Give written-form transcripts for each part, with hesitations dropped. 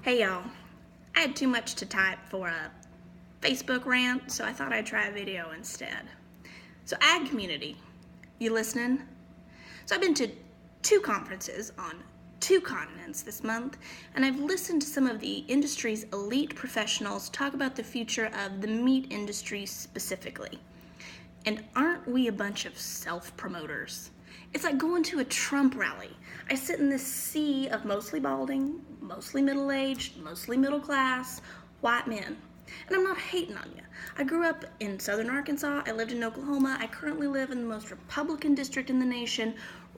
Hey y'all, I had too much to type for a Facebook rant, so I thought I'd try a video instead. So ag community, you listening? So I've been to 2 conferences on 2 continents this month, and I've listened to some of the industry's elite professionals talk about the future of the meat industry specifically. And aren't we a bunch of self-promoters? It's like going to a Trump rally. I sit in this sea of mostly balding, mostly middle-aged, mostly middle class, white men. And I'm not hating on you. I grew up in southern Arkansas. I lived in Oklahoma. I currently live in the most Republican district in the nation.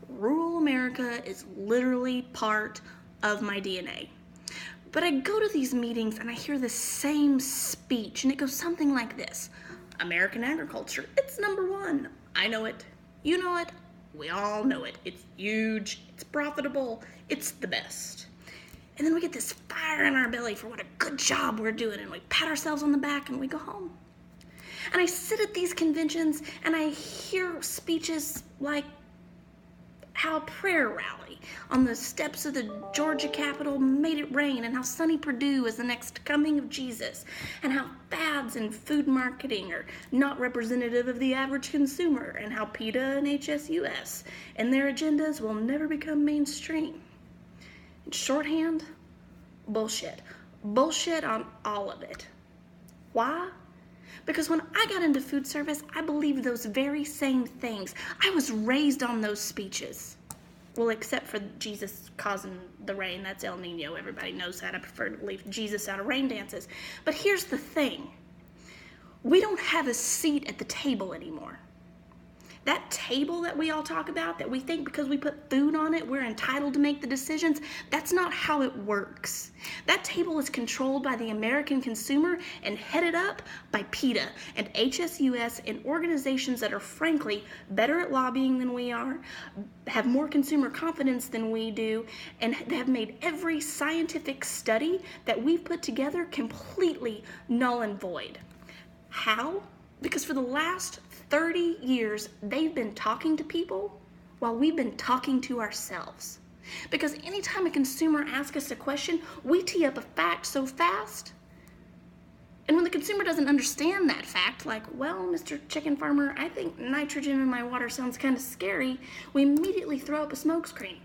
Rural America is literally part of my DNA. But I go to these meetings and I hear the same speech, and it goes something like this. American agriculture, it's number 1. I know it. You know it. We all know it. It's huge. It's profitable. It's the best. And then we get this fire in our belly for what a good job we're doing, and we pat ourselves on the back and we go home. And I sit at these conventions and I hear speeches like how a prayer rally on the steps of the Georgia Capitol made it rain, and how Sonny Perdue is the next coming of Jesus, and how fads in food marketing are not representative of the average consumer, and how PETA and HSUS and their agendas will never become mainstream. In shorthand, bullshit. Bullshit on all of it. Why? Because when I got into food service, I believed those very same things. I was raised on those speeches. Well, except for Jesus causing the rain. That's El Nino. Everybody knows that. I prefer to leave Jesus out of rain dances. But here's the thing. We don't have a seat at the table anymore. That table that we all talk about, that we think because we put food on it, we're entitled to make the decisions, that's not how it works. That table is controlled by the American consumer and headed up by PETA and HSUS and organizations that are frankly better at lobbying than we are, have more consumer confidence than we do, and have made every scientific study that we've put together completely null and void. How? Because for the last 30 years, they've been talking to people while we've been talking to ourselves. Because anytime a consumer asks us a question, we tee up a fact so fast. And when the consumer doesn't understand that fact, like, well, Mr. Chicken Farmer, I think nitrogen in my water sounds kind of scary, we immediately throw up a smokescreen.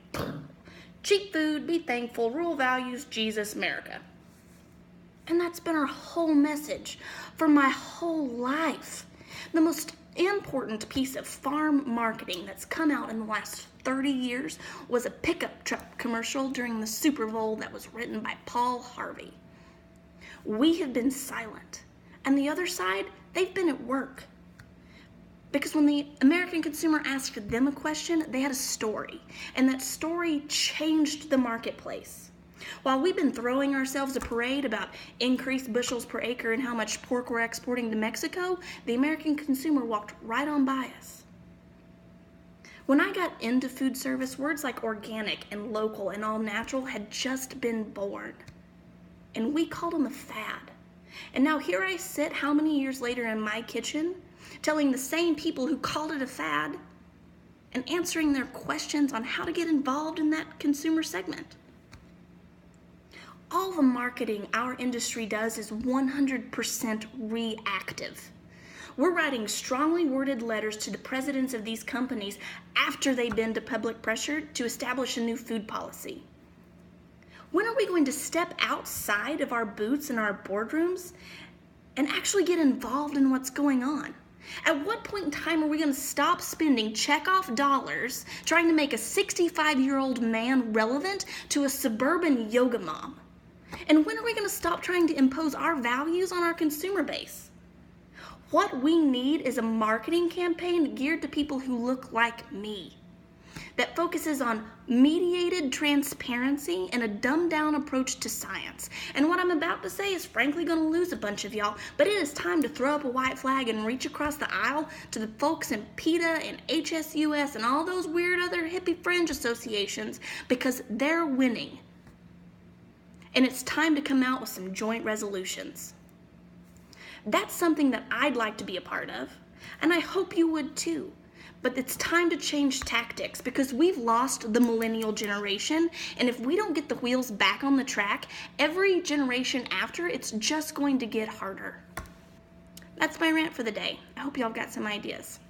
Cheap food, be thankful, rural values, Jesus, America. And that's been our whole message for my whole life. The most important piece of farm marketing that's come out in the last 30 years was a pickup truck commercial during the Super Bowl that was written by Paul Harvey. We have been silent. And the other side, they've been at work. Because when the American consumer asked them a question, they had a story. And that story changed the marketplace. While we've been throwing ourselves a parade about increased bushels per acre and how much pork we're exporting to Mexico, the American consumer walked right on by us. When I got into food service, words like organic and local and all natural had just been born. And we called them a fad. And now here I sit, how many years later, in my kitchen, telling the same people who called it a fad and answering their questions on how to get involved in that consumer segment. All the marketing our industry does is 100% reactive. We're writing strongly worded letters to the presidents of these companies after they bend to public pressure to establish a new food policy. When are we going to step outside of our booths and our boardrooms and actually get involved in what's going on? At what point in time are we going to stop spending checkoff dollars trying to make a 65-year-old man relevant to a suburban yoga mom? And when are we going to stop trying to impose our values on our consumer base? What we need is a marketing campaign geared to people who look like me, that focuses on mediated transparency and a dumbed-down approach to science. And what I'm about to say is frankly going to lose a bunch of y'all, but it is time to throw up a white flag and reach across the aisle to the folks in PETA and HSUS and all those weird other hippie fringe associations, because they're winning. And it's time to come out with some joint resolutions. That's something that I'd like to be a part of, and I hope you would too. But it's time to change tactics because we've lost the millennial generation, and if we don't get the wheels back on the track, every generation after, it's just going to get harder. That's my rant for the day. I hope y'all got some ideas.